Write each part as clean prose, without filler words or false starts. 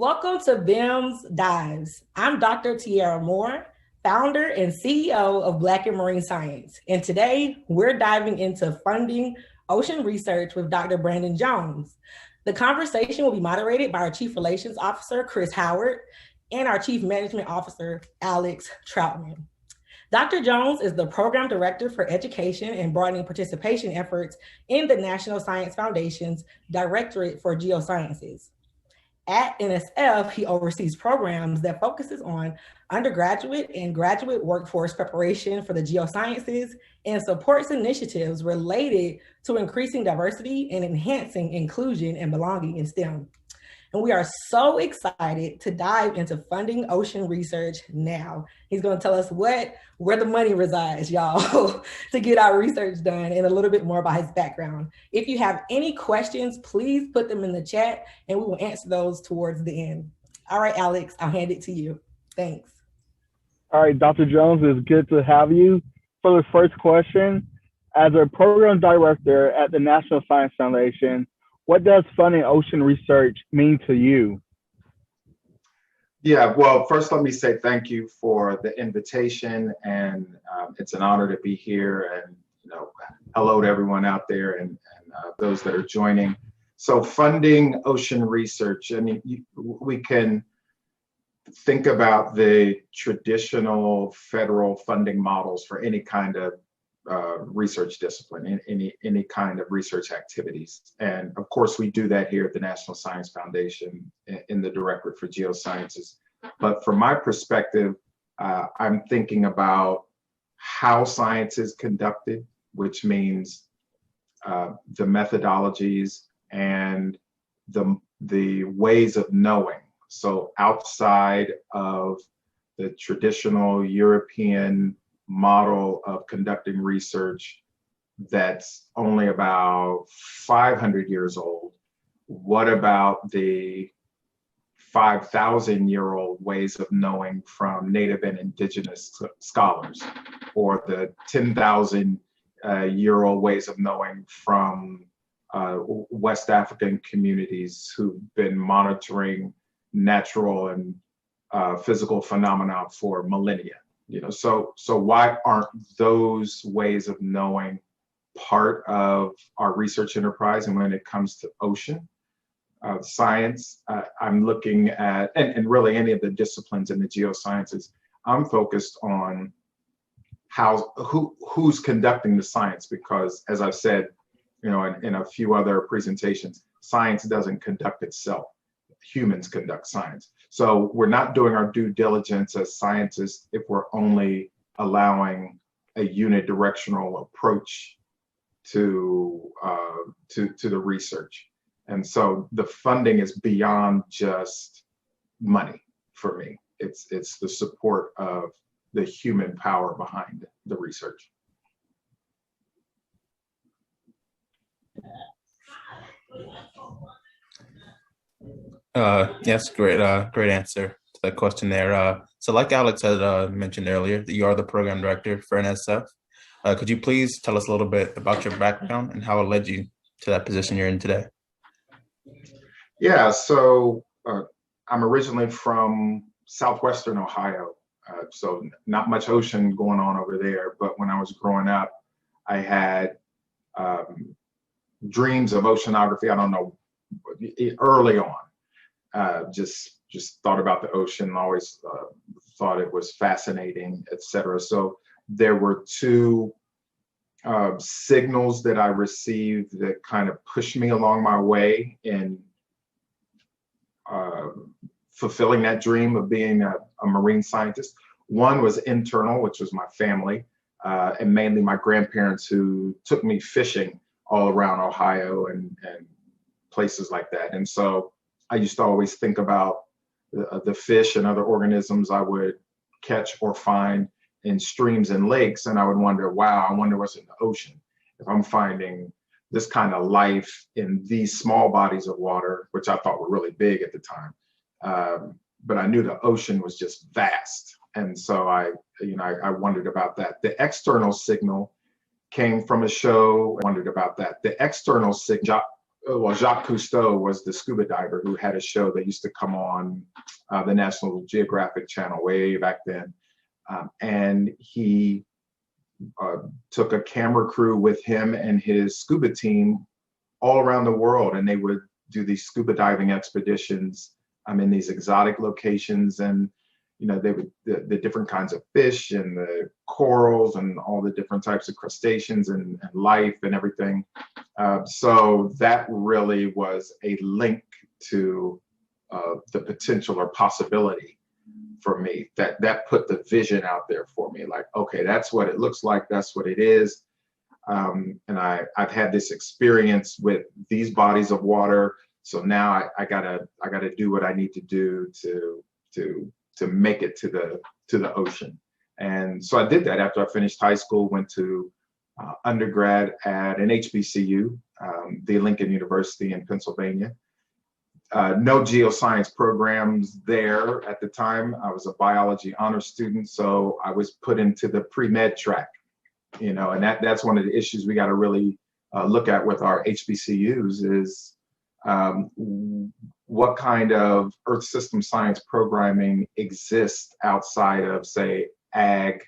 Welcome to BIMS Dives. I'm Dr. Tiara Moore, founder and CEO of Black and Marine Science. And today we're diving into funding ocean research with Dr. Brandon Jones. The conversation will be moderated by our Chief Relations Officer, Kris Howard, and our Chief Management Officer, Alex Troutman. Dr. Jones is the Program Director for Education and Broadening Participation Efforts in the National Science Foundation's Directorate for Geosciences. At NSF, he oversees programs that focuses on undergraduate and graduate workforce preparation for the geosciences and supports initiatives related to increasing diversity and enhancing inclusion and belonging in STEM. And we are so excited to dive into funding ocean research now. He's going to tell us where the money resides, y'all, to get our research done and a little bit more about his background. If you have any questions, please put them in the chat and we will answer those towards the end. All right, Alex, I'll hand it to you. Thanks. All right, Dr. Jones, it's good to have you. For the first question, as a program director at the National Science Foundation, what does funding ocean research mean to you? Yeah, well, first let me say thank you for the invitation, and it's an honor to be here. And hello to everyone out there and those that are joining. So, funding ocean research. I mean, we can think about the traditional federal funding models for any kind of research discipline, any kind of research activities. And of course, we do that here at the National Science Foundation in the Directorate for Geosciences. But from my perspective, I'm thinking about how science is conducted, which means the methodologies and the ways of knowing. So outside of the traditional European model of conducting research that's only about 500 years old, what about the 5,000-year-old ways of knowing from Native and Indigenous scholars, or the 10,000-year-old ways of knowing from West African communities who've been monitoring natural and physical phenomena for millennia? So why aren't those ways of knowing part of our research enterprise? And when it comes to ocean science, I'm looking at, and really any of the disciplines in the geosciences, I'm focused on who's conducting the science, because as I've said, in a few other presentations, science doesn't conduct itself. Humans conduct science. So we're not doing our due diligence as scientists if we're only allowing a unidirectional approach to the research. And so the funding is beyond just money for me. It's the support of the human power behind the research. Yes, great answer to that question there. So like Alex had mentioned earlier, you are the program director for NSF. Could you please tell us a little bit about your background and how it led you to that position you're in today? Yeah, so I'm originally from southwestern Ohio, so not much ocean going on over there. But when I was growing up, I had dreams of oceanography. I don't know, early on. Just thought about the ocean, always thought it was fascinating, etc. So there were two signals that I received that kind of pushed me along my way in fulfilling that dream of being a marine scientist. One was internal, which was my family, and mainly my grandparents, who took me fishing all around Ohio and places like that. And so I used to always think about the fish and other organisms I would catch or find in streams and lakes, and I would wonder, wow, I wonder what's in the ocean. If I'm finding this kind of life in these small bodies of water, which I thought were really big at the time, but I knew the ocean was just vast. And so I wondered about that. The external signal came from a show. I wondered about that. The external signal, well, Jacques Cousteau was the scuba diver who had a show that used to come on the National Geographic Channel way back then. And he took a camera crew with him and his scuba team all around the world, and they would do these scuba diving expeditions in these exotic locations. And they would the different kinds of fish and the corals and all the different types of crustaceans and life and everything. So that really was a link to the potential or possibility for me. That put the vision out there for me. Like, okay, that's what it looks like. That's what it is. And I've had this experience with these bodies of water. So now I gotta do what I need to do to make it to the ocean. And so I did that after I finished high school. Went to undergrad at an HBCU, the Lincoln University in Pennsylvania. No geoscience programs there at the time. I was a biology honor student, so I was put into the pre-med track. And that's one of the issues we got to really look at with our HBCUs is what kind of earth system science programming exists outside of, say, ag,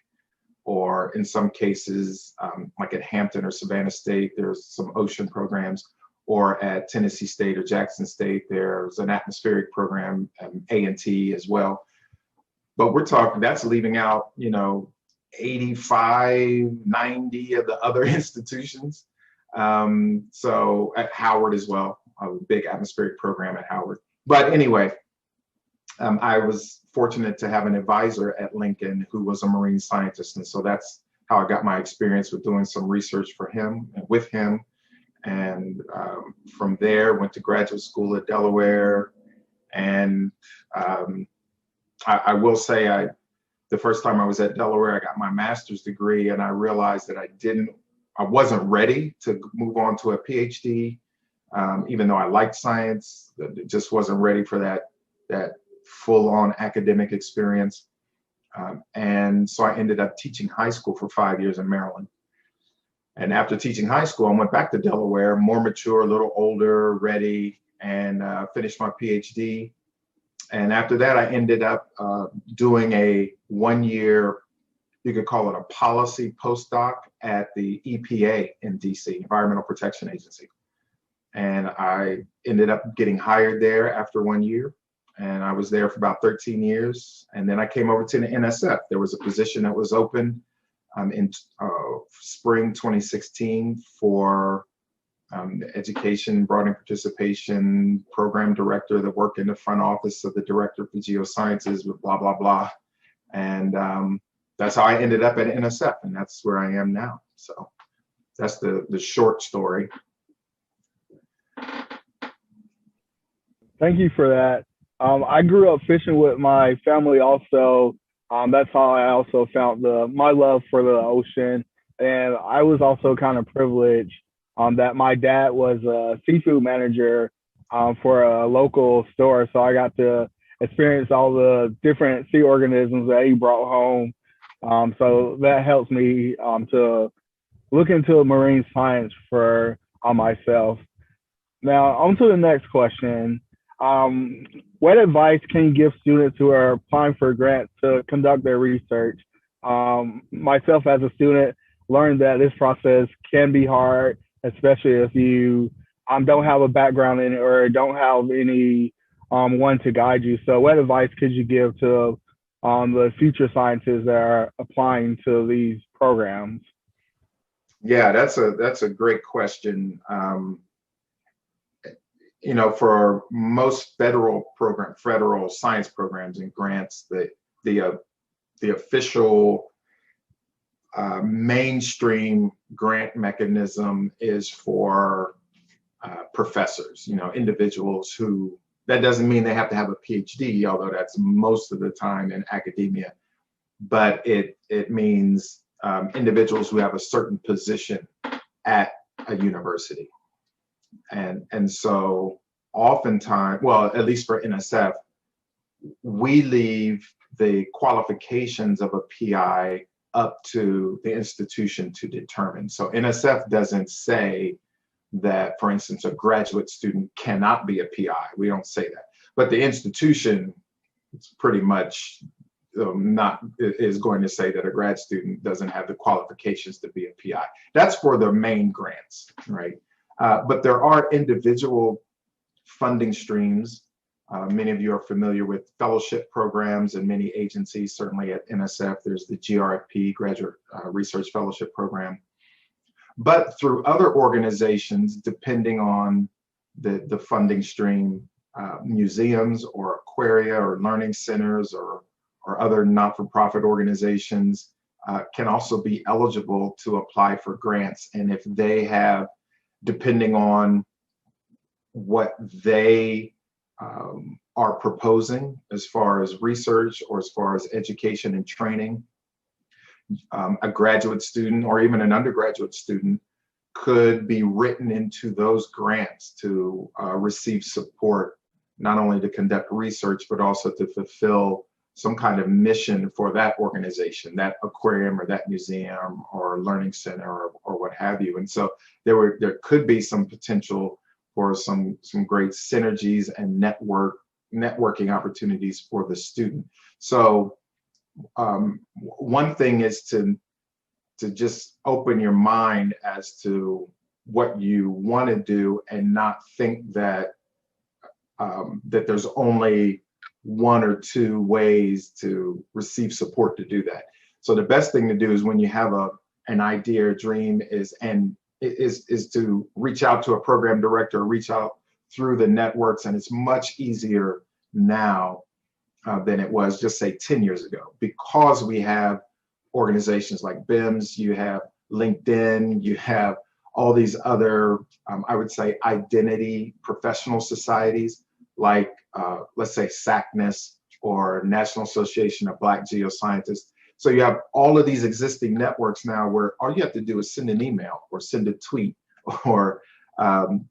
or in some cases, like at Hampton or Savannah State, there's some ocean programs, or at Tennessee State or Jackson State, there's an atmospheric program, A&T as well. But we're talking, that's leaving out, 85, 90 of the other institutions. So at Howard as well, a big atmospheric program at Howard. But anyway, I was fortunate to have an advisor at Lincoln who was a marine scientist. And so that's how I got my experience with doing some research for him and with him. And from there, went to graduate school at Delaware. And I will say, the first time I was at Delaware, I got my master's degree, and I realized that I wasn't ready to move on to a PhD, even though I liked science. It just wasn't ready for that full-on academic experience. And so I ended up teaching high school for 5 years in Maryland. And after teaching high school, I went back to Delaware, more mature, a little older, ready, and finished my PhD. And after that, I ended up doing a 1 year, you could call it a policy postdoc at the EPA in DC, Environmental Protection Agency. And I ended up getting hired there after 1 year. And I was there for about 13 years. And then I came over to the NSF. There was a position that was open in spring 2016 for the Education, Broadening Participation Program Director that worked in the front office of the Director for Geosciences with blah, blah, blah. And that's how I ended up at NSF, and that's where I am now. So that's the short story. Thank you for that. I grew up fishing with my family also. That's how I also found my love for the ocean. And I was also kind of privileged that my dad was a seafood manager for a local store. So I got to experience all the different sea organisms that he brought home. So that helps me to look into marine science for myself. Now, on to the next question. What advice can you give students who are applying for grants to conduct their research? Myself as a student learned that this process can be hard, especially if you don't have a background in it or don't have any one to guide you. So what advice could you give to the future scientists that are applying to these programs? Yeah, that's a great question. For most federal science programs and grants, the official mainstream grant mechanism is for professors, individuals who, that doesn't mean they have to have a PhD, although that's most of the time in academia, but it means individuals who have a certain position at a university. And so oftentimes, well, at least for NSF, we leave the qualifications of a PI up to the institution to determine. So NSF doesn't say that, for instance, a graduate student cannot be a PI. We don't say that. But the institution, it's pretty much not is going to say that a grad student doesn't have the qualifications to be a PI. That's for the main grants, right? But there are individual funding streams. Many of you are familiar with fellowship programs in many agencies. Certainly at NSF, there's the GRFP, Graduate Research Fellowship Program. But through other organizations, depending on the funding stream, museums or aquaria or learning centers or other not-for-profit organizations can also be eligible to apply for grants. And if they have, depending on what they are proposing as far as research or as far as education and training, a graduate student or even an undergraduate student could be written into those grants to receive support, not only to conduct research, but also to fulfill some kind of mission for that organization, that aquarium or that museum or learning center or what have you. And so there could be some potential for some great synergies and networking opportunities for the student. So one thing is to just open your mind as to what you want to do and not think that that there's only one or two ways to receive support to do that. So the best thing to do is when you have an idea or dream is to reach out to a program director, reach out through the networks, and it's much easier now than it was just say 10 years ago, because we have organizations like BIMS, you have LinkedIn, you have all these other, I would say, identity professional societies like, let's say, SACNAS or National Association of Black Geoscientists. So you have all of these existing networks now where all you have to do is send an email or send a tweet or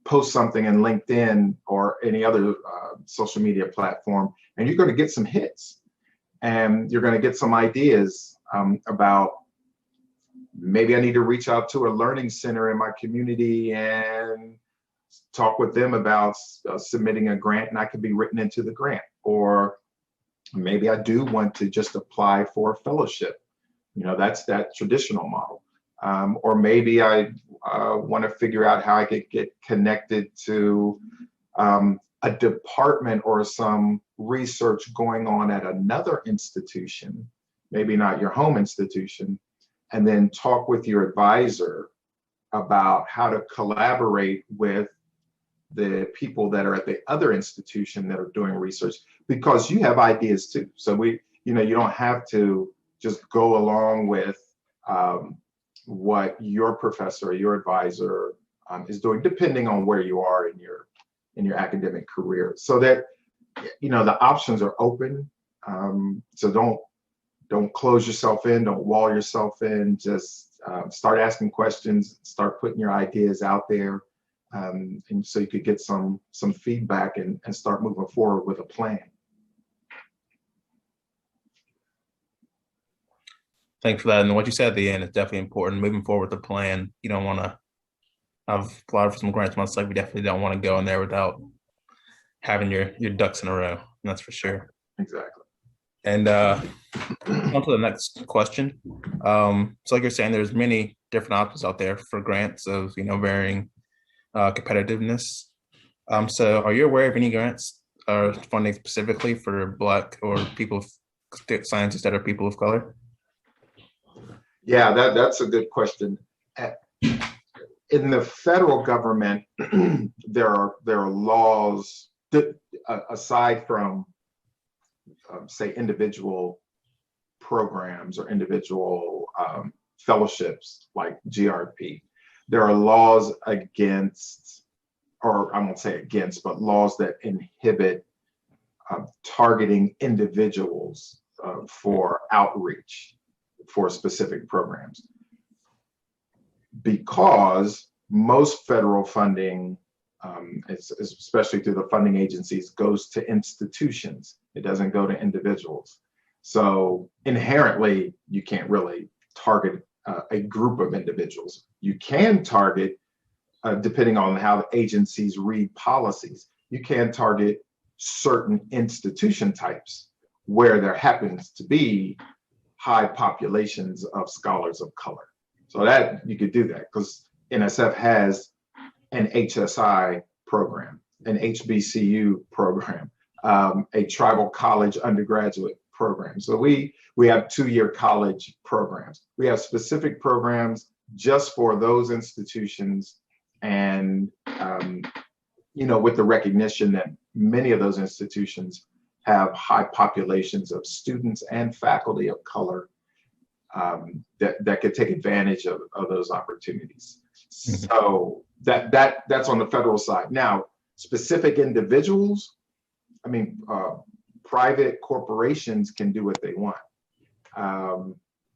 post something in LinkedIn or any other social media platform, and you're going to get some hits, and you're going to get some ideas about maybe I need to reach out to a learning center in my community and talk with them about submitting a grant, and I could be written into the grant. Or maybe I do want to just apply for a fellowship. You know, that's that traditional model. Or maybe I want to figure out how I could get connected to a department or some research going on at another institution, maybe not your home institution, and then talk with your advisor about how to collaborate with the people that are at the other institution that are doing research, because you have ideas too. So you don't have to just go along with what your professor or your advisor is doing, depending on where you are in your academic career. So that, the options are open. So don't close yourself in, don't wall yourself in, just start asking questions, start putting your ideas out there. And so you could get some feedback and start moving forward with a plan. Thanks for that. And what you said at the end is definitely important. Moving forward with the plan, you don't want to. I've applied for some grants myself. We definitely don't want to go in there without having your ducks in a row. That's for sure. Exactly. And on to the next question. So like you're saying, there's many different options out there for grants of varying competitiveness. So are you aware of any grants or funding specifically for Black or people, scientists that are people of color? Yeah, that's a good question. In the federal government, there are laws that, aside from say individual programs or individual fellowships like GRP, there are laws against, or I won't say against, but laws that inhibit targeting individuals for outreach for specific programs. Because most federal funding, especially through the funding agencies, goes to institutions. It doesn't go to individuals. So inherently, you can't really target a group of individuals. You can target depending on how the agencies read policies, you can target certain institution types where there happens to be high populations of scholars of color. So that you could do that because NSF has an HSI program, an HBCU program, a tribal college undergraduate program. So we have 2-year college programs. We have specific programs just for those institutions, and with the recognition that many of those institutions have high populations of students and faculty of color that could take advantage of those opportunities. Mm-hmm. So that's on the federal side. Now, specific individuals, private corporations can do what they want.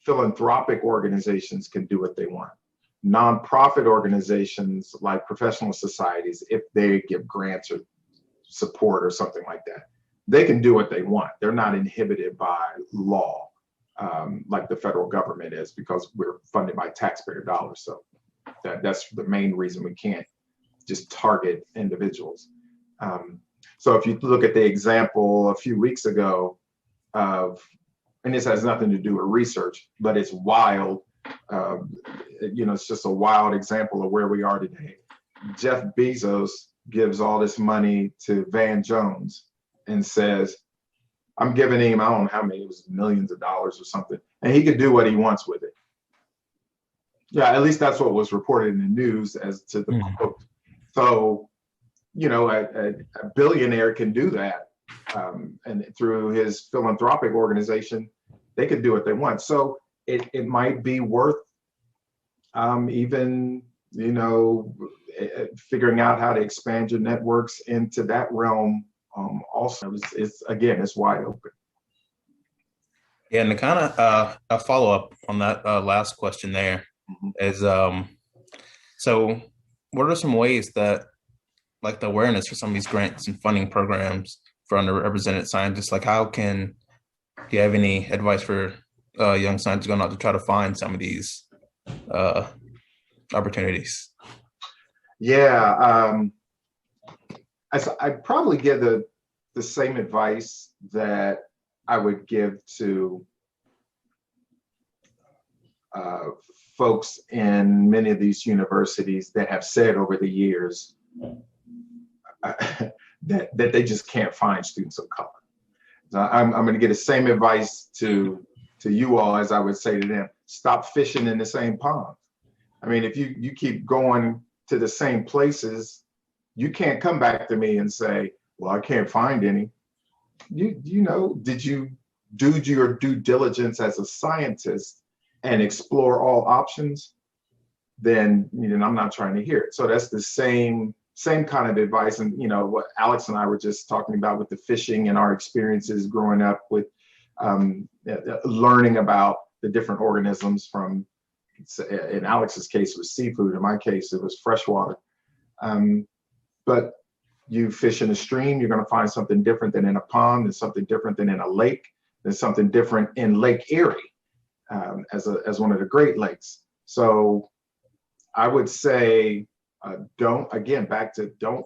Philanthropic organizations can do what they want. Nonprofit organizations like professional societies, if they give grants or support or something like that, they can do what they want. They're not inhibited by law like the federal government is, because we're funded by taxpayer dollars. So that's the main reason we can't just target individuals. So if you look at the example a few weeks ago of, and this has nothing to do with research, but it's wild. It's just a wild example of where we are today. Jeff Bezos gives all this money to Van Jones and says, I'm giving him, I don't know how many, it was millions of dollars or something, and he could do what he wants with it. Yeah, at least that's what was reported in the news as to the quote. So, a billionaire can do that. And through his philanthropic organization, they can do what they want. So it might be worth even, figuring out how to expand your networks into that realm. Also, it's wide open. Yeah, and to kind of a follow up on that last question there is, so what are some ways that, like, the awareness for some of these grants and funding programs for underrepresented scientists, like do you have any advice for young scientists going out to try to find some of these opportunities? Yeah, I'd probably give the same advice that I would give to folks in many of these universities that have said over the years that they just can't find students of color. So I'm going to give the same advice to you all as I would say to them. Stop fishing in the same pond. If you keep going to the same places, you can't come back to me and say, well, I can't find any. Did you do your due diligence as a scientist and explore all options? Then I'm not trying to hear it. So that's the same kind of advice. And what Alex and I were just talking about with the fishing and our experiences growing up with learning about the different organisms from, in Alex's case, it was seafood. In my case, it was freshwater. But you fish in a stream, you're going to find something different than in a pond, and something different than in a lake, and something different in Lake Erie as one of the Great Lakes. So I would say, don't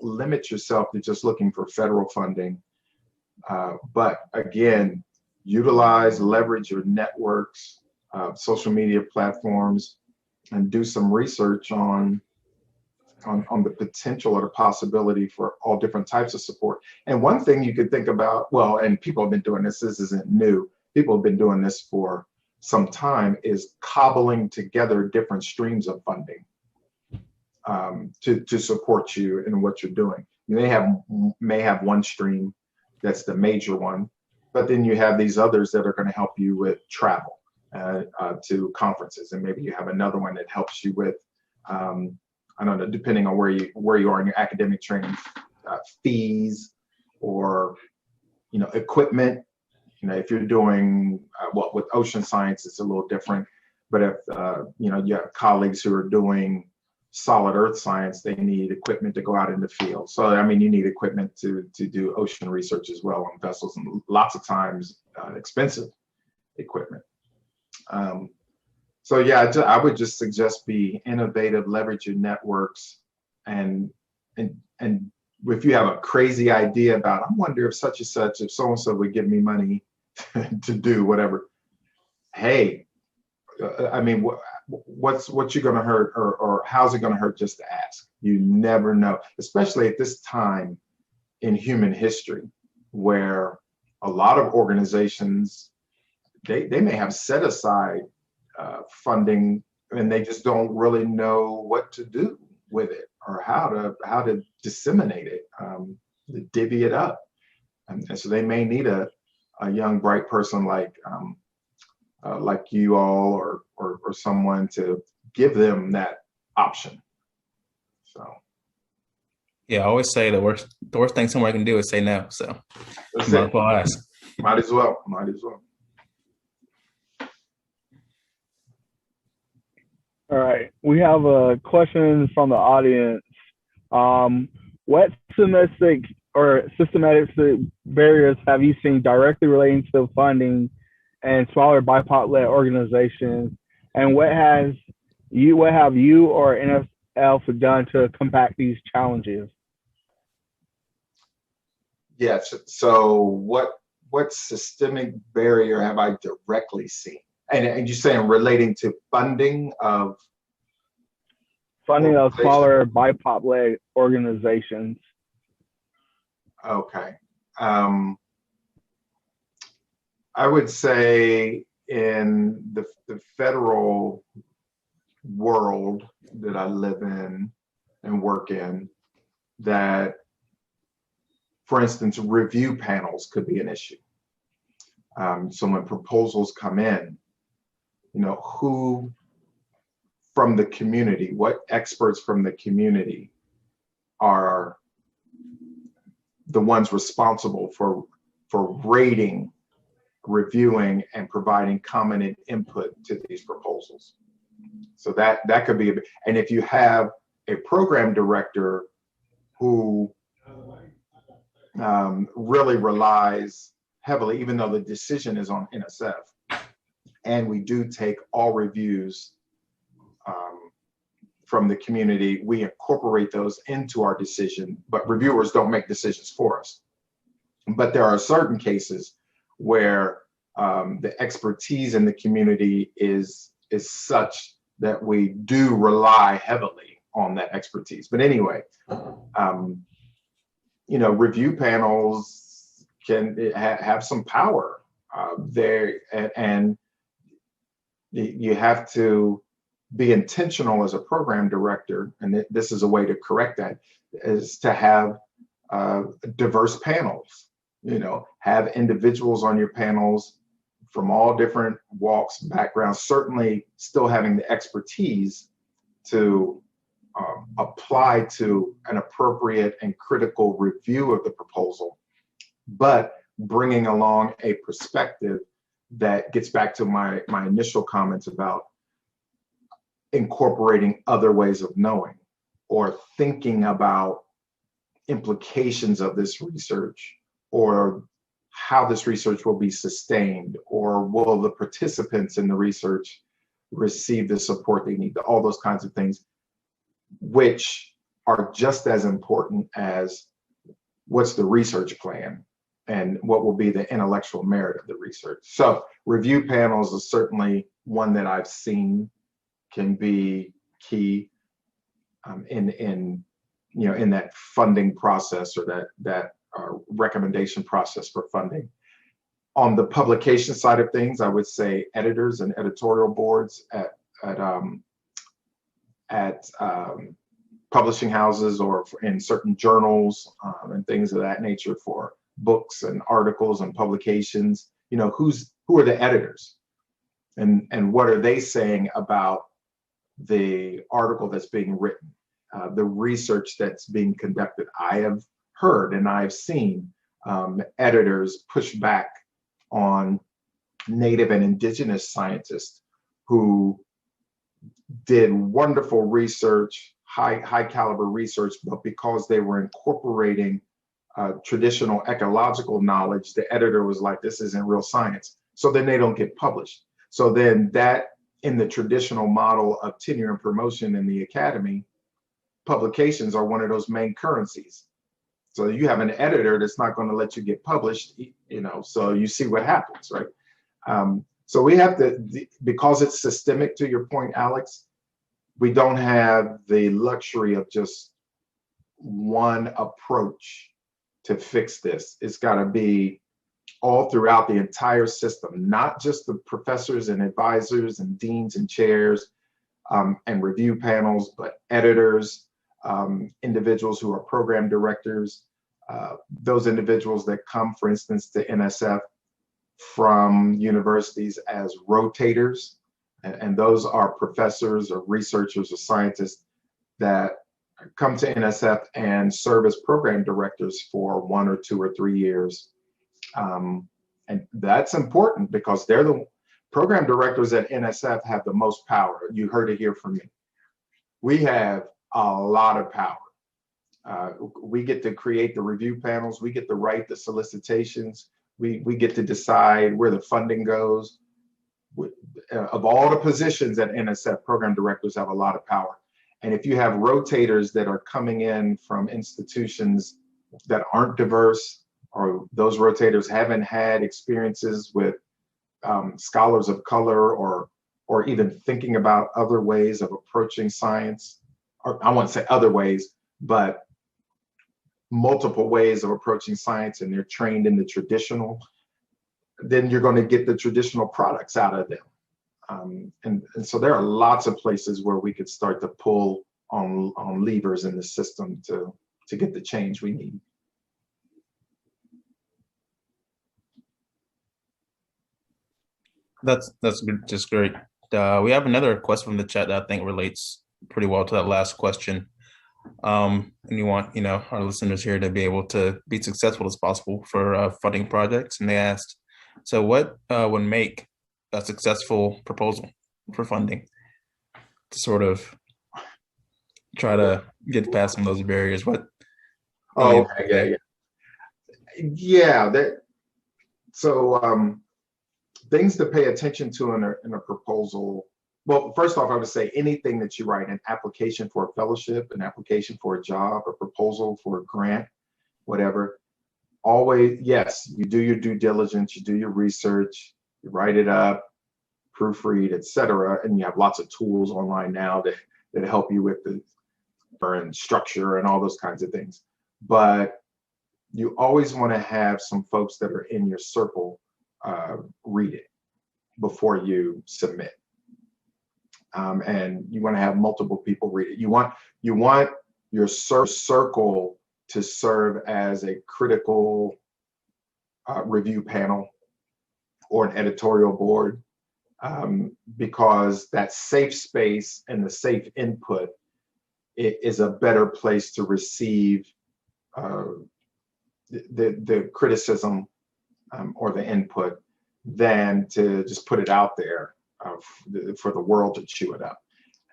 limit yourself to just looking for federal funding. But again, leverage your networks, social media platforms, and do some research on the potential or the possibility for all different types of support. And one thing you could think about, and people have been doing this isn't new, people have been doing this for some time, is cobbling together different streams of funding to support you in what you're doing. You may have one stream that's the major one, but then you have these others that are going to help you with travel to conferences, and maybe you have another one that helps you with I don't know, depending on where you are in your academic training, fees or equipment. If you're doing with ocean science, it's a little different. But if you have colleagues who are doing solid earth science, they need equipment to go out in the field. So you need equipment to do ocean research as well on vessels, and lots of times expensive equipment. So yeah, I would just suggest be innovative, leverage your networks, and if you have a crazy idea about, I wonder if such and such, if so and so would give me money to do whatever. Hey, I mean, what's you going to hurt, or how's it going to hurt just to ask? You never know, especially at this time in human history, where a lot of organizations, they may have set aside funding, and they just don't really know what to do with it, or how to disseminate it, divvy it up, and so they may need a young bright person like you all, or someone to give them that option. So yeah, I always say the worst thing someone can do is say no. So that's might it. as well ask. Might as well. All right, we have a question from the audience. What systematic barriers have you seen directly relating to funding and smaller BIPOC-led organizations, and what have you or NSF done to combat these challenges? Yes. So what systemic barrier have I directly seen? And you're saying relating to funding of smaller BIPOC-led organizations? Okay. I would say in the federal world that I live in and work in, that, for instance, review panels could be an issue. So when proposals come in, who from the community, what experts from the community are the ones responsible for rating, reviewing, and providing comment and input to these proposals. So that could be, and if you have a program director who really relies heavily, even though the decision is on NSF, and we do take all reviews from the community, we incorporate those into our decision, but reviewers don't make decisions for us. But there are certain cases where the expertise in the community is such that we do rely heavily on that expertise. But anyway, review panels can have some power there, and you have to be intentional as a program director, and this is a way to correct that, is to have diverse panels. Have individuals on your panels from all different walks, backgrounds, certainly still having the expertise to apply to an appropriate and critical review of the proposal, but bringing along a perspective that gets back to my initial comments about incorporating other ways of knowing, or thinking about implications of this research, or how this research will be sustained, or will the participants in the research receive the support they need, all those kinds of things, which are just as important as what's the research plan and what will be the intellectual merit of the research. So review panels is certainly one that I've seen can be key in that funding process, or that recommendation process for funding. On the publication side of things, I would say editors and editorial boards at publishing houses, or in certain journals and things of that nature for books and articles and publications. Who are the editors, and what are they saying about the article that's being written, the research that's being conducted. I have heard and I've seen editors push back on Native and Indigenous scientists who did wonderful research, high caliber research, but because they were incorporating traditional ecological knowledge, the editor was like, this isn't real science. So then they don't get published. So then that, in the traditional model of tenure and promotion in the academy, publications are one of those main currencies. So you have an editor that's not going to let you get published, so you see what happens, right? So we have to, because it's systemic, to your point, Alex, we don't have the luxury of just one approach to fix this. It's got to be all throughout the entire system, not just the professors and advisors and deans and chairs and review panels, but editors, individuals who are program directors, those individuals that come, for instance, to NSF from universities as rotators, and those are professors or researchers or scientists that come to NSF and serve as program directors for 1 or 2 or 3 years. And that's important because they're the program directors at NSF have the most power. You heard it here from me. We have a lot of power. We get to create the review panels. We get to write the solicitations. We get to decide where the funding goes. Of all the positions at NSF, program directors have a lot of power. And if you have rotators that are coming in from institutions that aren't diverse, or those rotators haven't had experiences with scholars of color, or even thinking about other ways of approaching science, or I won't say other ways, but multiple ways of approaching science, and they're trained in the traditional, then you're going to get the traditional products out of them. And so there are lots of places where we could start to pull on levers in the system to get the change we need. That's just great. We have another question from the chat that I think relates pretty well to that last question. And you want, our listeners here to be able to be successful as possible for funding projects. And they asked, so what would make a successful proposal for funding to sort of try to get past some of those barriers? What? Oh, yeah. So things to pay attention to in a proposal. Well, first off, I would say anything that you write, an application for a fellowship, an application for a job, a proposal for a grant, whatever, always, yes, you do your due diligence, you do your research, you write it up, proofread, etc. And you have lots of tools online now that help you with the structure and all those kinds of things. But you always want to have some folks that are in your circle read it before you submit. And you want to have multiple people read it. You want your circle to serve as a critical review panel or an editorial board, because that safe space and the safe input is a better place to receive the criticism or the input than to just put it out there for the world to chew it up.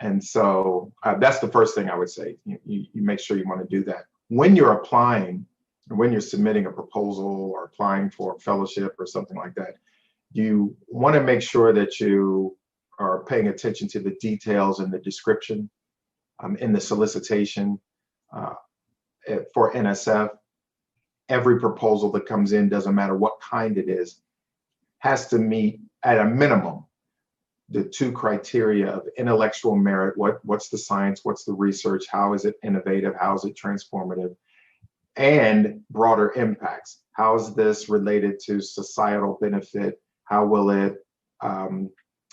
And so that's the first thing I would say. You make sure you want to do that. When you're applying, or when you're submitting a proposal or applying for a fellowship or something like that, you want to make sure that you are paying attention to the details in the description, in the solicitation. For NSF, every proposal that comes in, doesn't matter what kind it is, has to meet at a minimum the 2 criteria of intellectual merit. What's the science? What's the research? How is it innovative? How is it transformative? And broader impacts. How is this related to societal benefit? How will it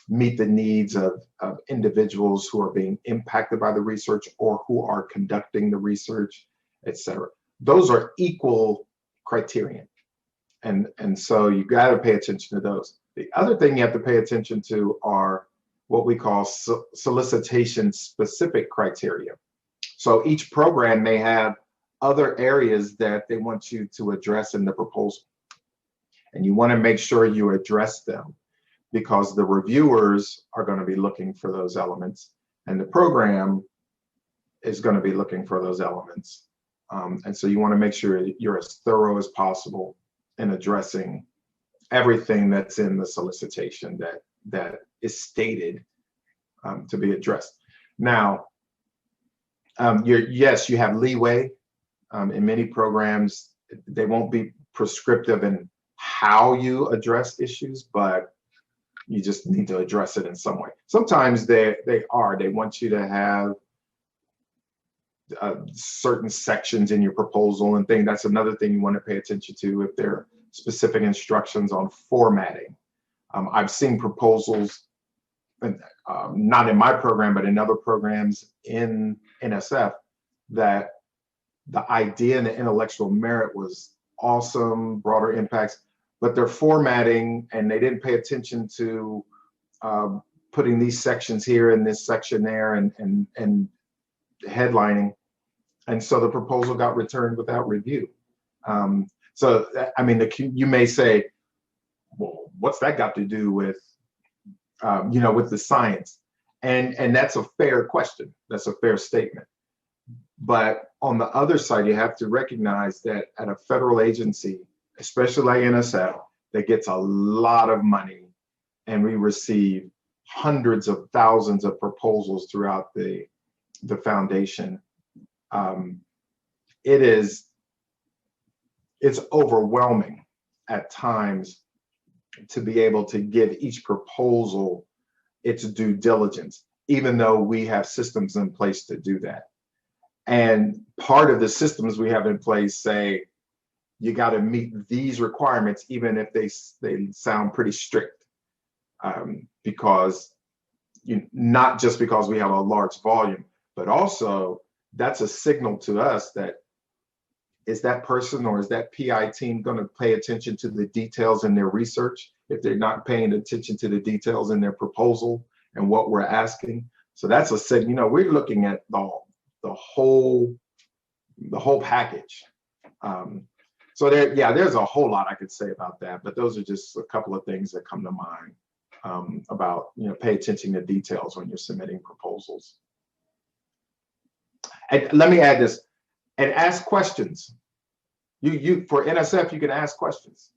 meet the needs of individuals who are being impacted by the research or who are conducting the research, et cetera? Those are equal criterion. And so you got to pay attention to those. The other thing you have to pay attention to are what we call solicitation specific criteria. So each program may have other areas that they want you to address in the proposal. And you want to make sure you address them, because the reviewers are going to be looking for those elements and the program is going to be looking for those elements. And so you want to make sure you're as thorough as possible in addressing everything that's in the solicitation that is stated to be addressed. Now, Yes, you have leeway. In many programs, they won't be prescriptive in how you address issues, but you just need to address it in some way. Sometimes they want you to have certain sections in your proposal and things. That's another thing you want to pay attention to if there are specific instructions on formatting. I've seen proposals, not in my program, but in other programs in NSF, that the idea and the intellectual merit was awesome, broader impacts, but their formatting, and they didn't pay attention to putting these sections here and this section there and headlining. And so the proposal got returned without review. So, I mean, you may say, well, what's that got to do with, with the science? And that's a fair question. That's a fair statement. But on the other side, you have to recognize that at a federal agency, especially like NSF, that gets a lot of money, and we receive hundreds of thousands of proposals throughout the foundation. It's overwhelming at times to be able to give each proposal its due diligence, even though we have systems in place to do that. And part of the systems we have in place say you got to meet these requirements, even if they sound pretty strict, because not just because we have a large volume, but also that's a signal to us that is that person or is that PI team going to pay attention to the details in their research if they're not paying attention to the details in their proposal and what we're asking. So that's a signal. We're looking at the whole package. So there's a whole lot I could say about that, but those are just a couple of things that come to mind about, pay attention to details when you're submitting proposals. And let me add this, and ask questions. You for NSF, you can ask questions.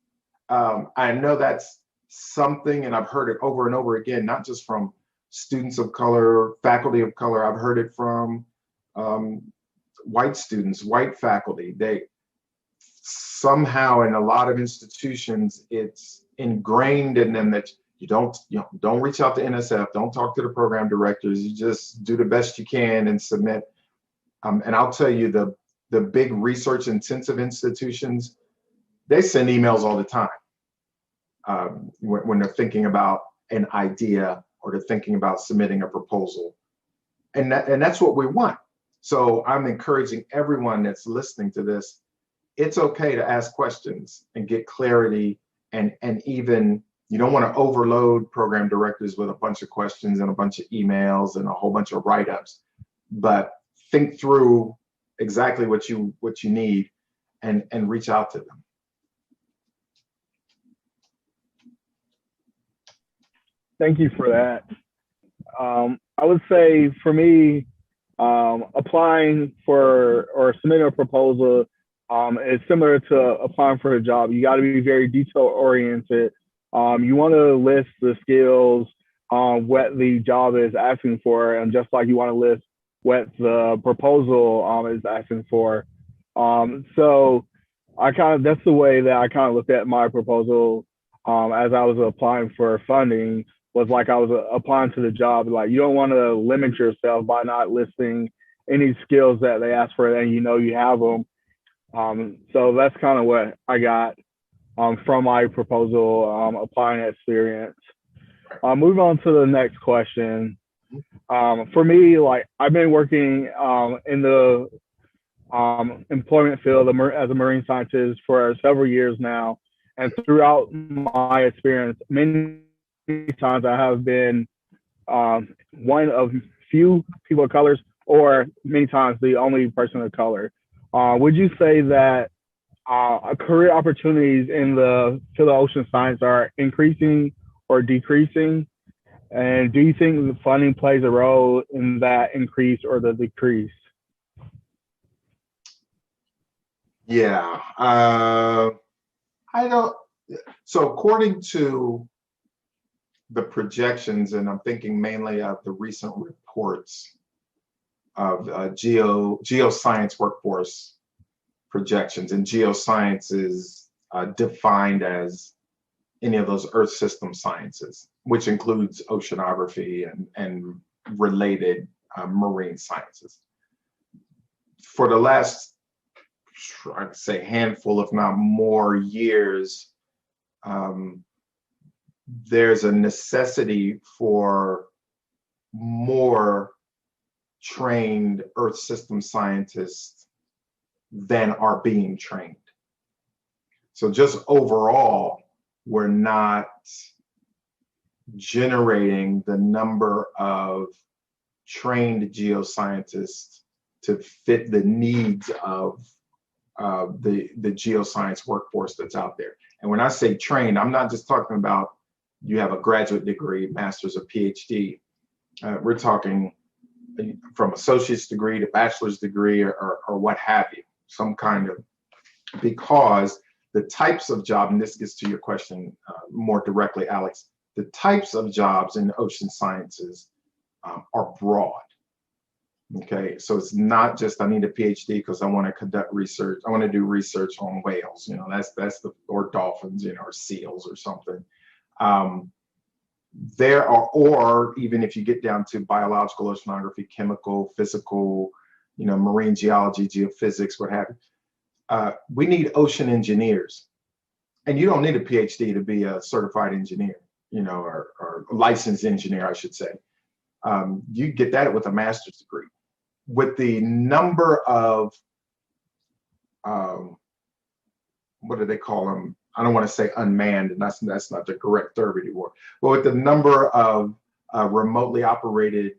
I know that's something, and I've heard it over and over again, not just from students of color, faculty of color. I've heard it from white students, white faculty. They somehow, in a lot of institutions, it's ingrained in them that you don't reach out to NSF, don't talk to the program directors. You just do the best you can and submit. And I'll tell you, the big research intensive institutions, they send emails all the time when they're thinking about an idea or they're thinking about submitting a proposal. And that's what we want. So I'm encouraging everyone that's listening to this, it's okay to ask questions and get clarity, and even you don't want to overload program directors with a bunch of questions and a bunch of emails and a whole bunch of write-ups, but think through exactly what you need and reach out to them. Thank you for that. I would say for me, applying for or submitting a proposal is similar to applying for a job. You got to be very detail oriented. You want to list the skills, what the job is asking for, and just like you want to list what the proposal is asking for. So that's the way that I kind of looked at my proposal as I was applying for funding, was like I was applying to the job. Like, you don't want to limit yourself by not listing any skills that they ask for and you have them. So that's kind of what I got from my proposal applying experience. Moving on to the next question. For me, like, I've been working in the employment field as a marine scientist for several years now. And throughout my experience, many times I have been one of few people of colors, or many times the only person of color. Would you say that career opportunities in the field of ocean science are increasing or decreasing? And do you think the funding plays a role in that increase or the decrease? Yeah, I don't. So according to the projections, and I'm thinking mainly of the recent reports, of geoscience workforce projections. And geoscience is defined as any of those Earth system sciences, which includes oceanography and related marine sciences. For the last, I'd say, handful, if not more years, there's a necessity for more trained Earth system scientists than are being trained. So just overall, we're not generating the number of trained geoscientists to fit the needs of the geoscience workforce that's out there. And when I say trained, I'm not just talking about you have a graduate degree, master's, or PhD. We're talking from associate's degree to bachelor's degree or what have you, some kind of, because the types of job, and this gets to your question more directly, Alex, the types of jobs in the ocean sciences are broad. Okay, so it's not just I need a PhD because I want to conduct research. I want to do research on whales, that's the, or dolphins, or seals or something. There are, or even if you get down to biological oceanography, chemical, physical, marine geology, geophysics, what have you. We need ocean engineers, and you don't need a PhD to be a certified engineer, or licensed engineer, I should say. You get that with a master's degree. With the number of, what do they call them? I don't want to say unmanned, and that's not the correct term anymore. But with the number of remotely operated,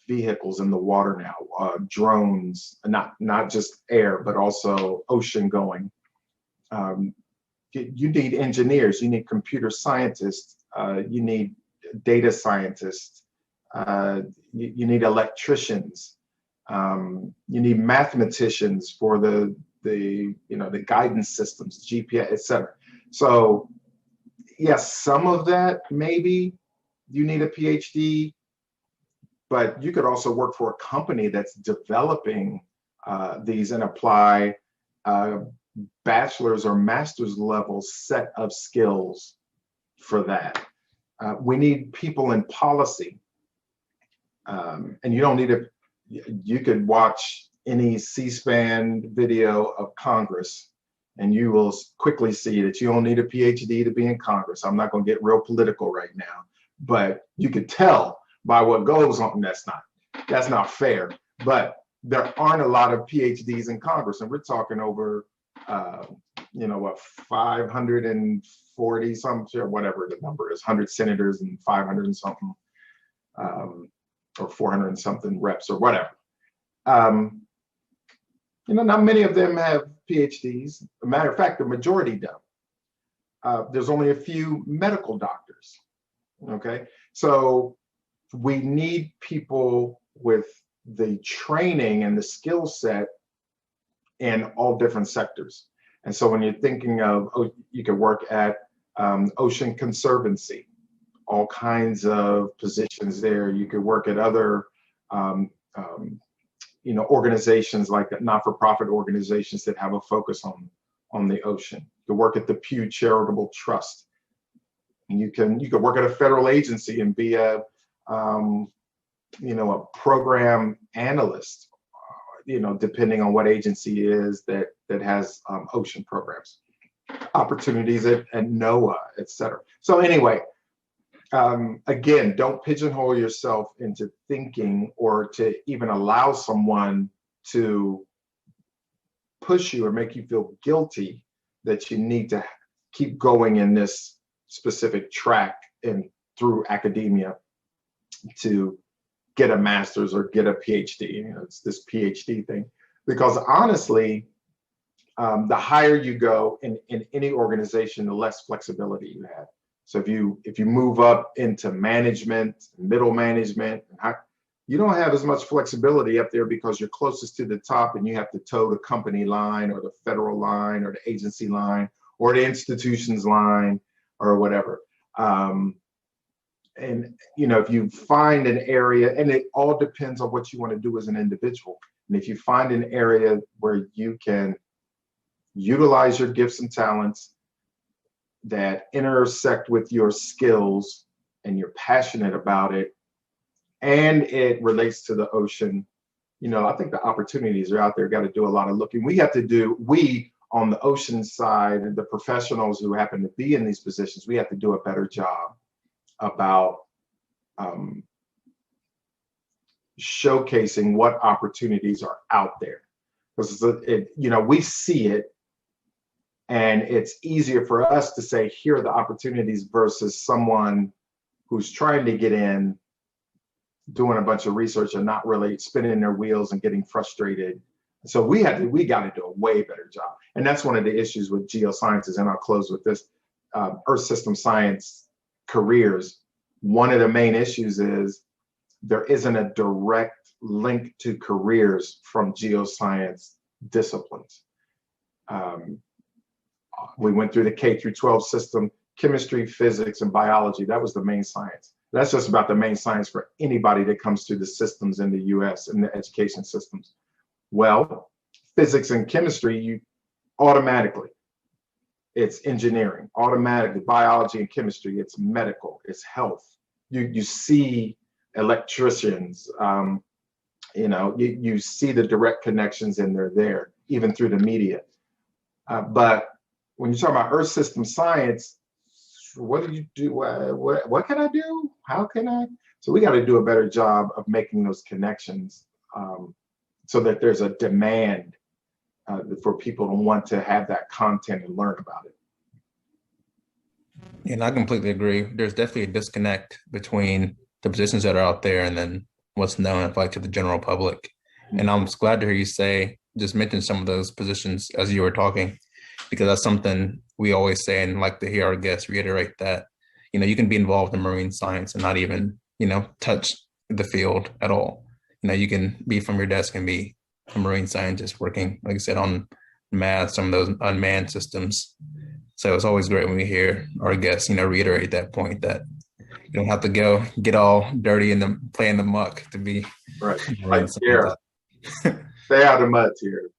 vehicles in the water now, drones, not just air, but also ocean going. You need engineers, you need computer scientists, you need data scientists, you need electricians, you need mathematicians for the guidance systems, GPS, etc. So yes, some of that maybe you need a PhD, but you could also work for a company that's developing these and apply bachelor's or master's level set of skills for that. We need people in policy. And you don't need you could watch any C-SPAN video of Congress and you will quickly see that you don't need a PhD to be in Congress. I'm not going to get real political right now, but you could tell by what goes on. That's not fair, but there aren't a lot of PhDs in Congress, and we're talking over, 540 something, whatever the number is, 100 senators and 500 and something, or 400 and something reps or whatever. Not many of them have PhDs. As a matter of fact, the majority don't. There's only a few medical doctors. Okay, so we need people with the training and the skill set in all different sectors. And so when you're thinking of, you could work at Ocean Conservancy, all kinds of positions there. You could work at other, organizations like not-for-profit organizations that have a focus on the ocean. You could work at the Pew Charitable Trust. And you could work at a federal agency and be a program analyst, depending on what agency is that has ocean programs, opportunities at NOAA, et cetera. So anyway, again, don't pigeonhole yourself into thinking or to even allow someone to push you or make you feel guilty that you need to keep going in this specific track and through academia to get a master's or get a PhD. It's this PhD thing. Because honestly, the higher you go in any organization, the less flexibility you have. So if you move up into management, middle management, you don't have as much flexibility up there because you're closest to the top and you have to toe the company line or the federal line or the agency line or the institution's line or whatever. and if you find an area, and it all depends on what you want to do as an individual. And if you find an area where you can utilize your gifts and talents that intersect with your skills and you're passionate about it, and it relates to the ocean, I think the opportunities are out there. Got to do a lot of looking. We on the ocean side, and the professionals who happen to be in these positions, we have to do a better job about showcasing what opportunities are out there. Because we see it, and it's easier for us to say, here are the opportunities, versus someone who's trying to get in, doing a bunch of research and not really spinning their wheels and getting frustrated. So we got to do a way better job. And that's one of the issues with geosciences. And I'll close with this, Earth system science careers. One of the main issues is there isn't a direct link to careers from geoscience disciplines. We went through the K through 12 system, chemistry, physics, and biology. That was the main science. That's just about the main science for anybody that comes through the systems in the US and the education systems. Well, physics and chemistry, you automatically, it's engineering, automatically, biology and chemistry, it's medical, it's health. You see electricians, you see the direct connections, and they're there, even through the media. But when you talk about Earth system science, what do you do? What can I do? How can I? So we got to do a better job of making those connections, so that there's a demand for people to want to have that content and learn about it. And I completely agree. There's definitely a disconnect between the positions that are out there and then what's known to the general public. And I'm just glad to hear you just mention some of those positions as you were talking, because that's something we always say, and like to hear our guests reiterate that, you can be involved in marine science and not even, touch the field at all. You can be from your desk and be a marine scientist working, like I said, on math, some of those unmanned systems. So it's always great when we hear our guests, reiterate that point, that you don't have to go get all dirty and play in the muck to be right. Like here, stay out of the mud here.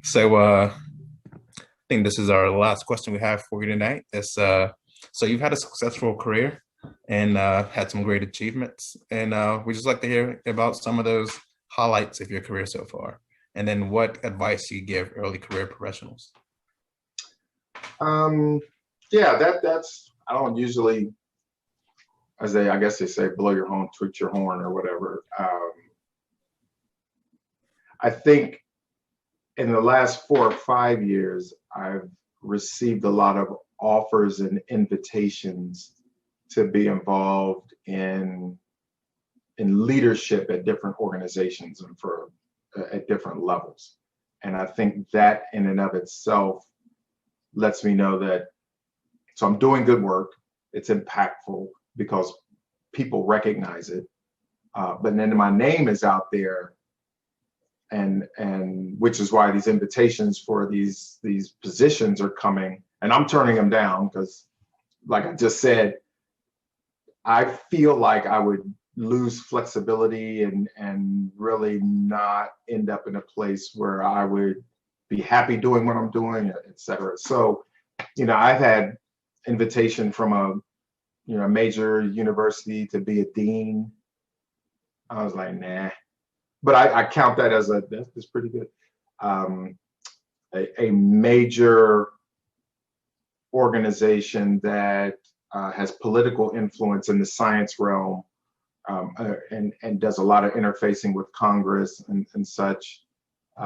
So I think this is our last question we have for you tonight. So you've had a successful career and had some great achievements, and we just like to hear about some of those highlights of your career so far, and then what advice do you give early career professionals? That's I don't usually, I guess they say, blow your horn, toot your horn, or whatever. I think in the last 4 or 5 years, I've received a lot of offers and invitations to be involved in leadership at different organizations and at different levels. And I think that in and of itself lets me know that, so I'm doing good work, it's impactful because people recognize it, but then my name is out there, and which is why these invitations for these positions are coming, and I'm turning them down because, like I just said, I feel like I would lose flexibility and really not end up in a place where I would be happy doing what I'm doing, et cetera. So, I've had invitation from a major university to be a dean. I was like, nah, but I count that as that's pretty good. A major organization that has political influence in the science realm, and does a lot of interfacing with Congress and such,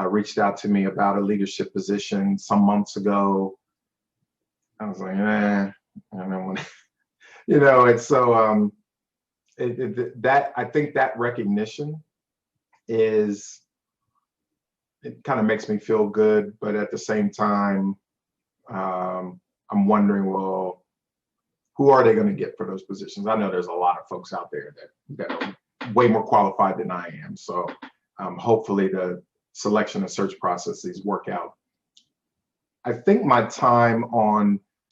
reached out to me about a leadership position some months ago. I was like, I don't want to, and so that, I think that recognition it kind of makes me feel good, but at the same time, I'm wondering, well, who are they going to get for those positions? I know there's a lot of folks out there that are way more qualified than I am. So hopefully the selection and search processes work out. I think my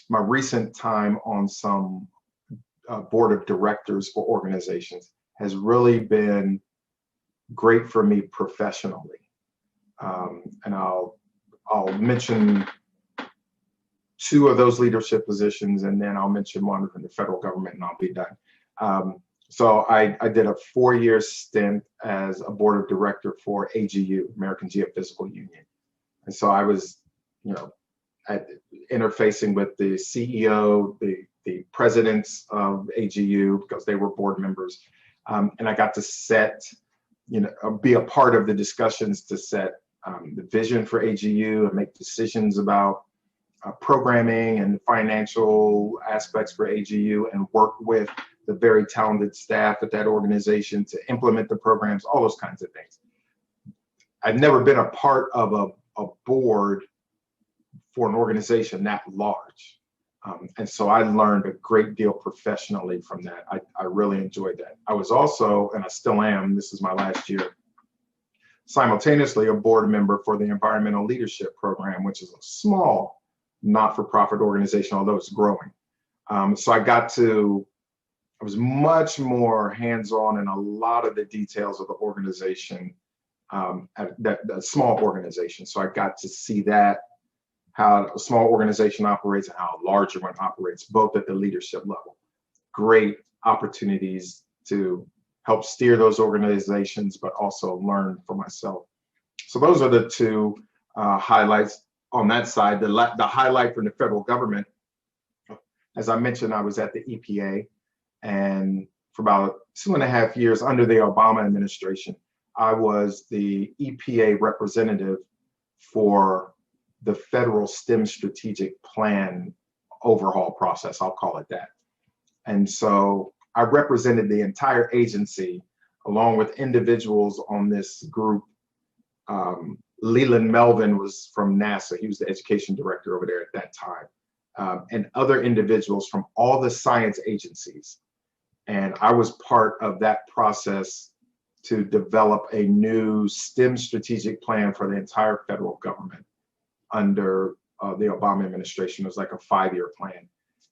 recent time on some board of directors for organizations has really been great for me professionally. And I'll mention two of those leadership positions, and then I'll mention one from the federal government, and I'll be done. So I did a 4-year stint as a board of director for AGU, American Geophysical Union. And so I was, interfacing with the CEO, the presidents of AGU, because they were board members. And I got to set, be a part of the discussions to set the vision for AGU and make decisions about programming and financial aspects for AGU, and work with the very talented staff at that organization to implement the programs, all those kinds of things. I've never been a part of a board for an organization that large. And so I learned a great deal professionally from that. I really enjoyed that. I was also, and I still am, this is my last year, simultaneously a board member for the Environmental Leadership Program, which is a small not-for-profit organization, although it's growing. So I was much more hands-on in a lot of the details of the organization, at that small organization. So I got to see that, how a small organization operates and how a larger one operates, both at the leadership level. Great opportunities to help steer those organizations, but also learn for myself. So those are the two highlights on that side. The highlight from the federal government, as I mentioned, I was at the EPA, and for about 2.5 years under the Obama administration, I was the EPA representative for the federal STEM strategic plan overhaul process, I'll call it that. And so I represented the entire agency along with individuals on this group. Leland Melvin was from NASA. He was the education director over there at that time, and other individuals from all the science agencies. And I was part of that process to develop a new STEM strategic plan for the entire federal government under the Obama administration. It was like a 5-year plan.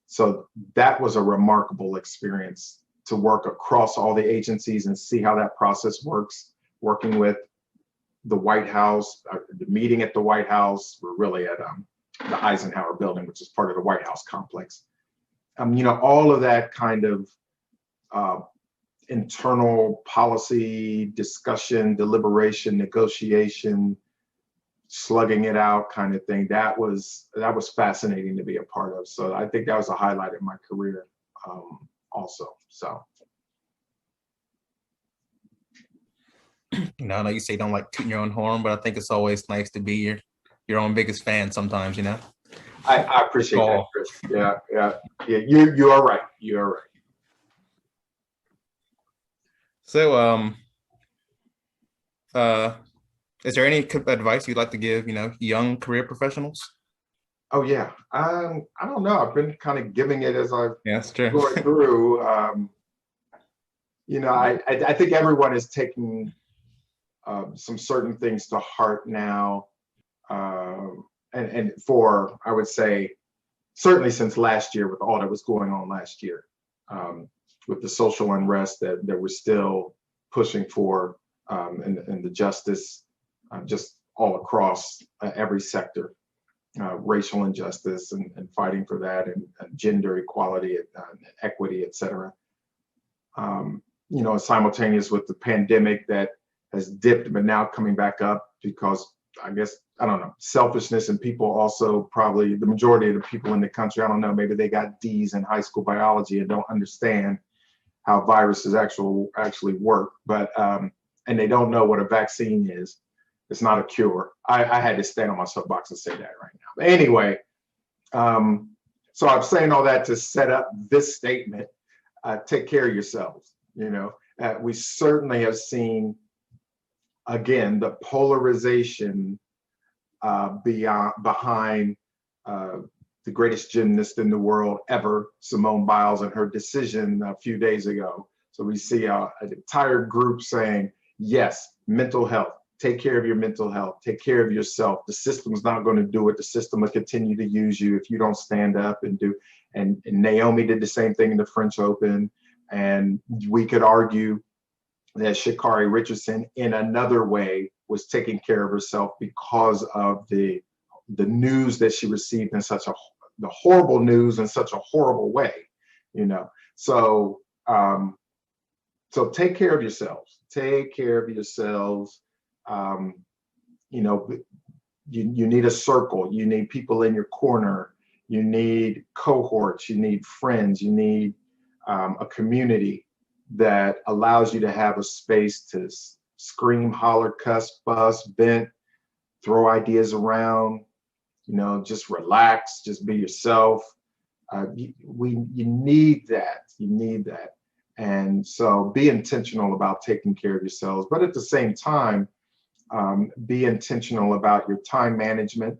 So that was a remarkable experience to work across all the agencies and see how that process works, working with the White House, the meeting at the White House. We're really at the Eisenhower building, which is part of the White House complex. All of that kind of internal policy discussion, deliberation, negotiation, slugging it out kind of thing. That was fascinating to be a part of. So I think that was a highlight of my career also. So. I know you say you don't like tooting your own horn, but I think it's always nice to be your own biggest fan sometimes, I appreciate that, Kris. Yeah. You are right. You are right. So, is there any advice you'd like to give, young career professionals? Oh yeah, I don't know. I've been kind of giving it as I've going through. I think everyone is taking some certain things to heart now, and for, I would say, certainly since last year, with all that was going on last year, with the social unrest that we're still pushing for, and the justice just all across every sector, racial injustice and fighting for that, and gender equality, equity, et cetera. Simultaneous with the pandemic that has dipped, but now coming back up because I guess, I don't know, selfishness, and people also, probably the majority of the people in the country, I don't know, maybe they got D's in high school biology and don't understand how viruses actually work, but and they don't know what a vaccine is. It's not a cure. I had to stand on my soapbox and say that right now. But anyway, so I'm saying all that to set up this statement. Take care of yourselves. We certainly have seen, again, the polarization behind the greatest gymnast in the world ever, Simone Biles, and her decision a few days ago. So we see an entire group saying, yes, mental health, take care of your mental health, take care of yourself. The system's not going to do it. The system will continue to use you if you don't stand up and do. And Naomi did the same thing in the French Open. And we could argue that Sha'Carri Richardson, in another way, was taking care of herself because of the news that she received in the horrible news in such a horrible way, you know. So so take care of yourselves. Take care of yourselves. You know, you need a circle. You need people in your corner. You need cohorts. You need friends. You need a community that allows you to have a space to scream, holler, cuss, fuss, vent, throw ideas around, you know, just relax, just be yourself. You need that. You need that. And so be intentional about taking care of yourselves. But at the same time, be intentional about your time management.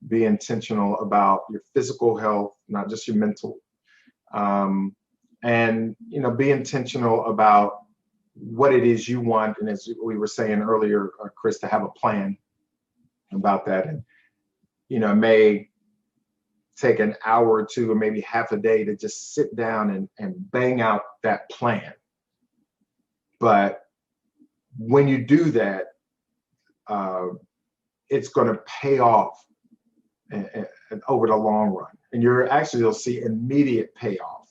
Be intentional about your physical health, not just your mental. And, you know, be intentional about what it is you want. And as we were saying earlier, Kris, to have a plan about that. And, you know, it may take an hour or two or maybe half a day to just sit down and bang out that plan. But when you do that, it's going to pay off over the long run. And you'll see immediate payoff.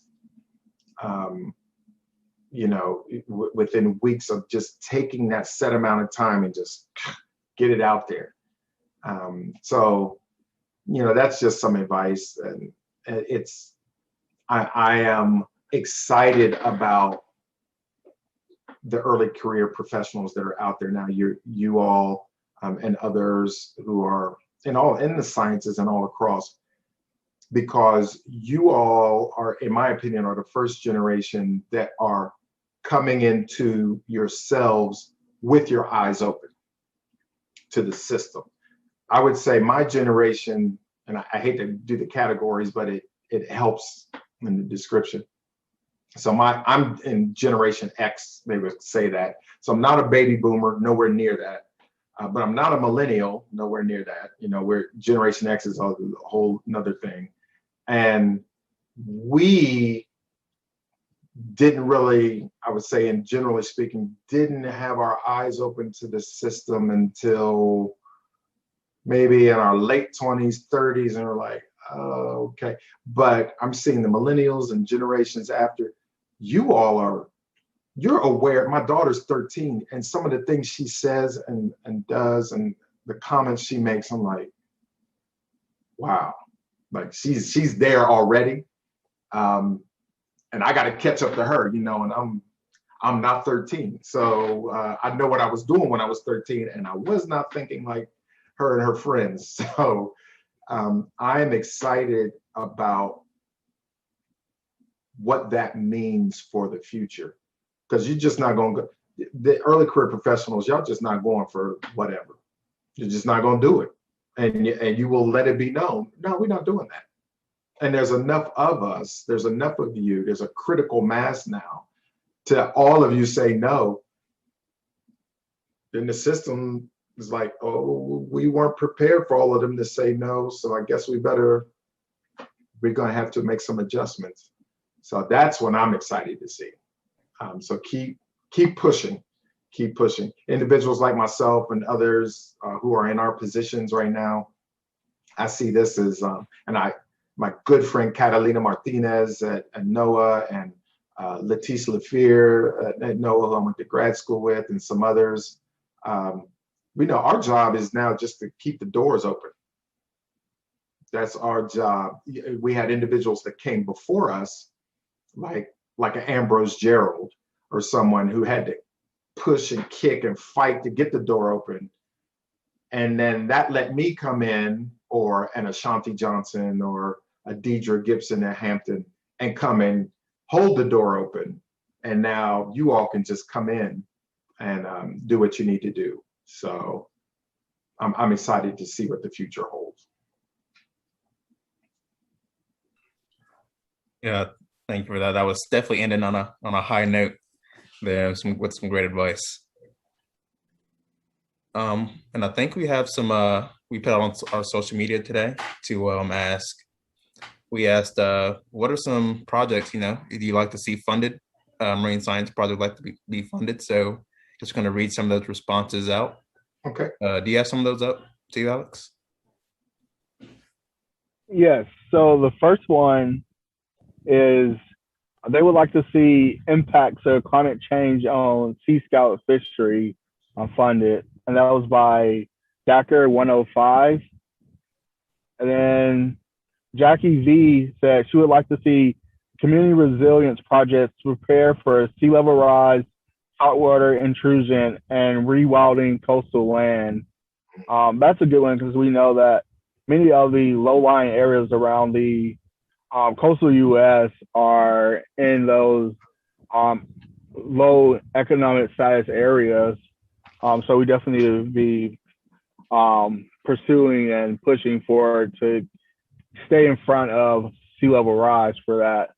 You know, within weeks of just taking that set amount of time and just get it out there. So, you know, that's just some advice. And I am excited about the early career professionals that are out there now. You all and others who are in the sciences and all across, because you all are, in my opinion, are the first generation that are coming into yourselves with your eyes open to the system. I would say my generation, and I hate to do the categories, but it helps in the description. So I'm in Generation X, they would say that. So I'm not a baby boomer, nowhere near that. But I'm not a millennial, nowhere near that. You know, Generation X is a whole nother thing. And we didn't really, I would say, and generally speaking, didn't have our eyes open to the system until maybe in our late 20s, 30s, and we're like, oh, okay. But I'm seeing the millennials and generations after, you're aware. My daughter's 13, and some of the things she says and does and the comments she makes, I'm like, wow. Like she's there already. And I got to catch up to her, you know, and I'm not 13. So I know what I was doing when I was 13, and I was not thinking like her and her friends. So I am excited about what that means for the future, because you're just not going to go. The early career professionals, y'all just not going for whatever. You're just not going to do it. And you will let it be known, no, we're not doing that. And there's enough of us, there's enough of you, there's a critical mass now to all of you say no. Then the system is like, oh, we weren't prepared for all of them to say no, so I guess we're going to have to make some adjustments. So that's what I'm excited to see. So keep pushing. Keep pushing. Individuals like myself and others who are in our positions right now, I see this as, my good friend Catalina Martinez at NOAA, and Letice Lafere at NOAA, who I went to grad school with, and some others. We know our job is now just to keep the doors open. That's our job. We had individuals that came before us, like an Ambrose Gerald or someone who had to push and kick and fight to get the door open. And then that let me come in, or an Ashanti Johnson or a Deidre Gibson at Hampton, and come and hold the door open. And now you all can just come in and do what you need to do. So I'm excited to see what the future holds. Yeah, thank you for that. That was definitely ending on a high note there, with some great advice. And I think we have some, we put on our social media today to ask, we asked, what are some projects, do you like to see funded, marine science project like to be funded? So just going to read some of those responses out. Okay. Do you have some of those up to you, Alex? Yes. So the first one is they would like to see impacts of climate change on sea scallop fishery funded, and that was by Dacker 105. And then Jackie V said she would like to see community resilience projects prepare for sea level rise, saltwater intrusion, and rewilding coastal land. That's a good one because we know that many of the low-lying areas around the coastal U.S. are in those low economic status areas. So we definitely need to be pursuing and pushing forward to stay in front of sea level rise for that.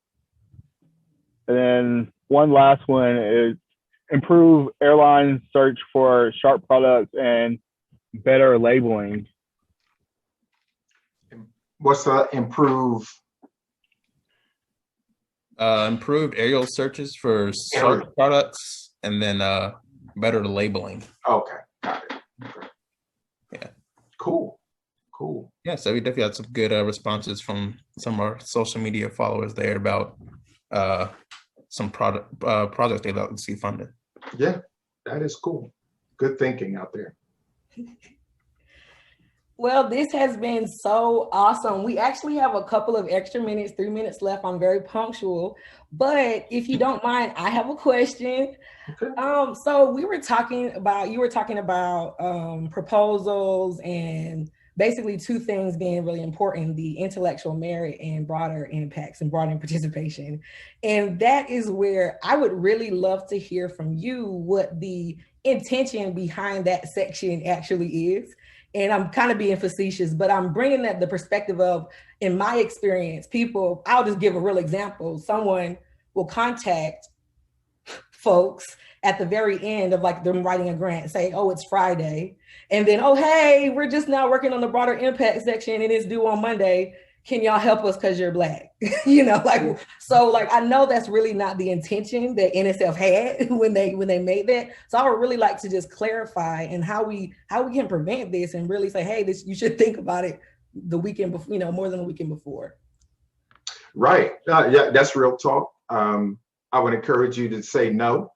And then one last one is improve airline search for sharp products and better labeling. What's the improve? Improved aerial searches for sharp products and then better labeling. Okay, got it. Okay. Yeah. Cool. Yeah, so we definitely had some good responses from some of our social media followers there about some projects they'd like to see funded. Yeah, that is cool. Good thinking out there. Well, this has been so awesome. We actually have a couple of extra minutes, 3 minutes left. I'm very punctual, but if you don't mind, I have a question. Okay. So you were talking about proposals and basically two things being really important: the intellectual merit and broader impacts and broader participation. And that is where I would really love to hear from you what the intention behind that section actually is. And I'm kind of being facetious, but I'm bringing that the perspective of, in my experience, people, I'll just give a real example. Someone will contact folks at the very end of like them writing a grant, say, oh, it's Friday. And then, oh, hey, we're just now working on the broader impact section and it's due on Monday. Can y'all help us because you're Black? So I know that's really not the intention that NSF had when they made that. So I would really like to just clarify and how we can prevent this and really say, hey, this, you should think about it the weekend before, more than the weekend before. Right. Yeah, that's real talk. I would encourage you to say no.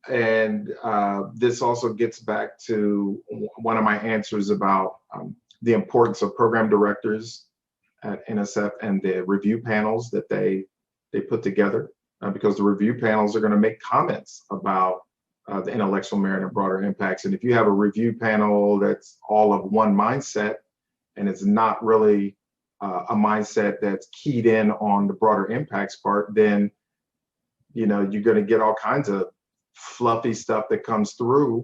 And this also gets back to one of my answers about the importance of program directors at NSF and the review panels that they put together, because the review panels are going to make comments about the intellectual merit and broader impacts. And if you have a review panel that's all of one mindset and it's not really a mindset that's keyed in on the broader impacts part, then you're going to get all kinds of fluffy stuff that comes through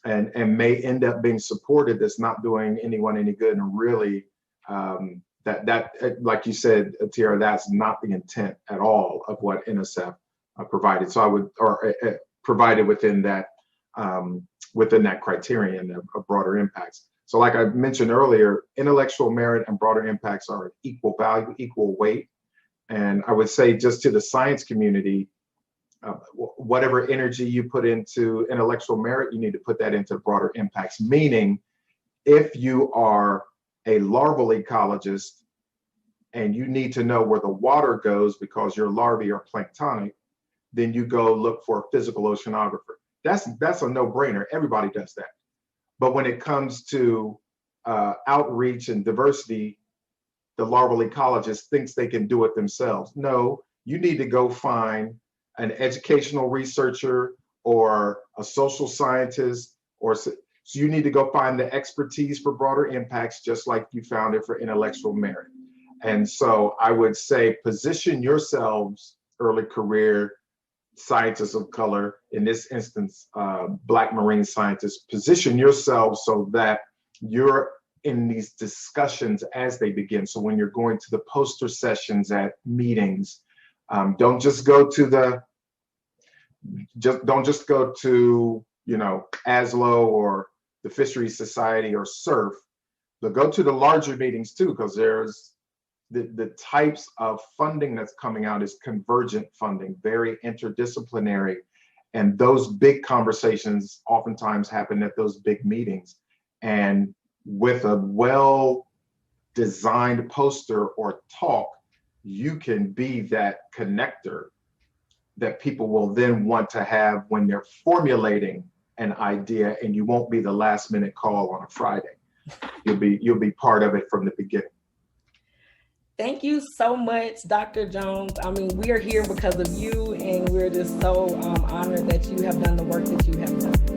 and may end up being supported that's not doing anyone any good. And really, that like you said, Tiara, that's not the intent at all of what NSF provided. So I would, or provided within that criterion of broader impacts. So like I mentioned earlier, intellectual merit and broader impacts are of equal value, equal weight. And I would say just to the science community, whatever energy you put into intellectual merit, you need to put that into broader impacts. Meaning, if you are a larval ecologist and you need to know where the water goes because your larvae are planktonic, then you go look for a physical oceanographer. That's a no-brainer. Everybody does that. But when it comes to outreach and diversity, the larval ecologist thinks they can do it themselves. No, you need to go find an educational researcher or a social scientist, so you need to go find the expertise for broader impacts, just like you found it for intellectual merit. And so I would say position yourselves, early career scientists of color, in this instance, Black marine scientists, position yourselves so that you're in these discussions as they begin. So when you're going to the poster sessions at meetings, don't just go to ASLO or the Fisheries Society or SURF, but go to the larger meetings too, because there's the types of funding that's coming out is convergent funding, very interdisciplinary. And those big conversations oftentimes happen at those big meetings. And with a well-designed poster or talk, you can be that connector that people will then want to have when they're formulating an idea, and you won't be the last minute call on a Friday. You'll be part of it from the beginning. Thank you so much, Dr. Jones. I mean, we are here because of you, and we're just so honored that you have done the work that you have done.